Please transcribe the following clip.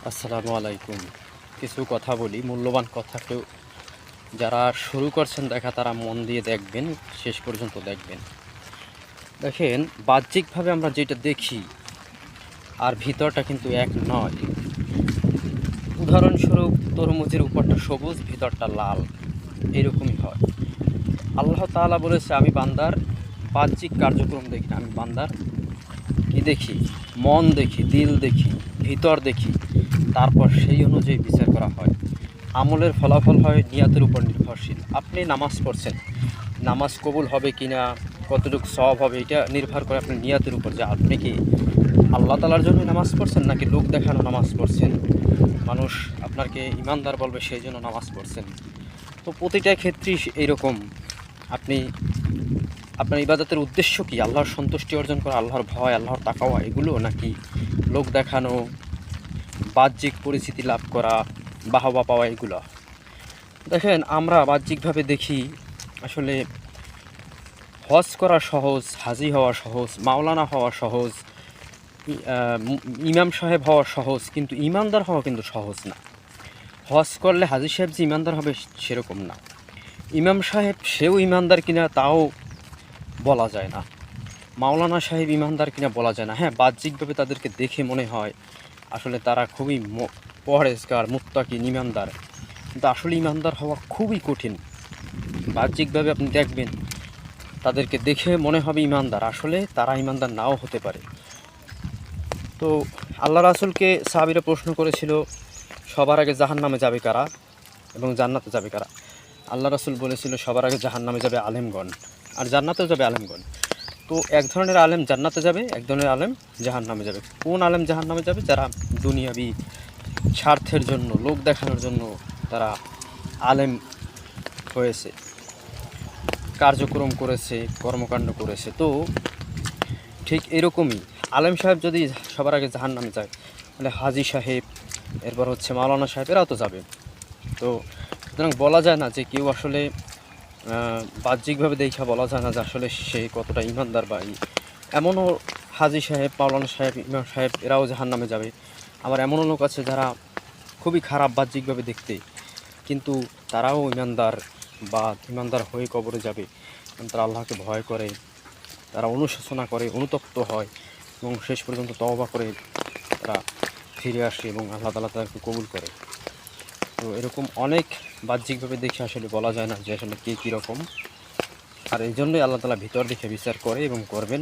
আসসালামু আলাইকুম। কিছু কথা বলি, মূল্যবান কথা। কেউ যারা শুরু করছেন দেখা তারা মন দিয়ে দেখবেন, শেষ পর্যন্ত দেখবেন। দেখেন, বাহ্যিকভাবে আমরা যেটা দেখি আর ভিতরটা কিন্তু এক নয়। উদাহরণস্বরূপ তরমুজের উপরটা সবুজ, ভিতরটা লাল, এরকমই হয়। আল্লাহ তাআলা বলেছে, আমি বান্দার বাহ্যিক কার্যক্রম দেখি না, আমি বান্দার কি দেখি, মন দেখি, দিল দেখি, ভিতর দেখি, তারপর সেই অনুযায়ী বিচার করা হয়। আমলের ফলাফল হয় নিয়াতের উপর নির্ভরশীল। আপনি নামাজ পড়ছেন, নামাজ কবুল হবে কি না, কতটুকু সওয়াব হবে, এটা নির্ভর করে আপনার নিয়াতের উপর, যে আপনি কি আল্লাহ তাআলার জন্য নামাজ পড়ছেন নাকি লোক দেখানো নামাজ পড়ছেন, মানুষ আপনাকে ইমানদার বলবে সেই জন্য নামাজ পড়ছেন। তো প্রতিটা ক্ষেত্রেই এইরকম। আপনি আপনার ইবাদতের উদ্দেশ্য কি? আল্লাহর সন্তুষ্টি অর্জন করা, আল্লাহর ভয়, আল্লাহর তাকাওয়া, এগুলো, নাকি লোক দেখানো, বাহ্যিক পরিচিতি লাভ করা, বাহবা পাওয়া, এগুলো? দেখেন, আমরা বাহ্যিকভাবে দেখি আসলে হজ করা সহজ, হাজি হওয়া সহজ, মাওলানা হওয়া সহজ, ইমাম সাহেব হওয়া সহজ, কিন্তু ইমানদার হওয়া কিন্তু সহজ না। হজ করলে হাজি সাহেব যে ইমানদার হবে সেরকম না। ইমাম সাহেব সেও ইমানদার কিনা তাও বলা যায় না। মাওলানা সাহেব ইমানদার কিনা বলা যায় না। হ্যাঁ, বাহ্যিকভাবে তাদেরকে দেখে মনে হয় আসলে তারা খুবই পরহেজগার, মুত্তাকি, ইমানদার, কিন্তু আসলে ইমানদার হওয়া খুবই কঠিন। বাহ্যিকভাবে আপনি দেখবেন তাদেরকে দেখে মনে হবে ইমানদার, আসলে তারা ইমানদার নাও হতে পারে। তো আল্লাহ রাসূলকে সাহাবীরা প্রশ্ন করেছিল, সবার আগে জাহান্নামে যাবে কারা এবং জান্নাতে যাবে কারা? আল্লাহ রাসূল বলেছিল, সবার আগে জাহান্নামে যাবে আলেমগণ, আর জান্নাতেও যাবে আলেমগণ। তো এক ধরনের আলেম জান্নাতে যাবে, এক ধরনের আলেম জাহান্নামে যাবে। কোন আলেম জাহান্নামে যাবে? যারা দুনিয়াবি স্বার্থের জন্য, লোক দেখানোর জন্য তারা আলেম হয়েছে, কার্যক্রম করেছে, কর্মকাণ্ড করেছে। তো ঠিক এরকমই আলেম সাহেব যদি সবার আগে জাহান্নামে যায়, মানে হাজি সাহেব, এরপর হচ্ছে মাওলানা সাহেব, এরাও তো যাবে। তো সুতরাং বলা যায় না যে কেউ আসলে বাহ্যিকভাবে দেখা বলা যায় না যে আসলে সে কতটা ইমানদার বা এমনও হাজি সাহেব, মাওলানা সাহেব, ইমাম সাহেব এরাও জাহান্নামে যাবে। আবার এমনও লোক আছে যারা খুবই খারাপ বাহ্যিকভাবে দেখতে, কিন্তু তারাও ইমানদার বা ইমানদার হয়ে কবরে যাবে। তারা আল্লাহকে ভয় করে, তারা অনুশোচনা করে, অনুতপ্ত হয় এবং শেষ পর্যন্ত তওবা করে তারা ফিরে আসে এবং আল্লাহ তাআলা তাদেরকে কবুল করে। তো এরকম অনেক বাহ্যিকভাবে দেখে আসলে বলা যায় না যে আসলে কে কীরকম। আর এই জন্যই আল্লাহ তাআলা ভিতর দেখে বিচার করে এবং করবেন।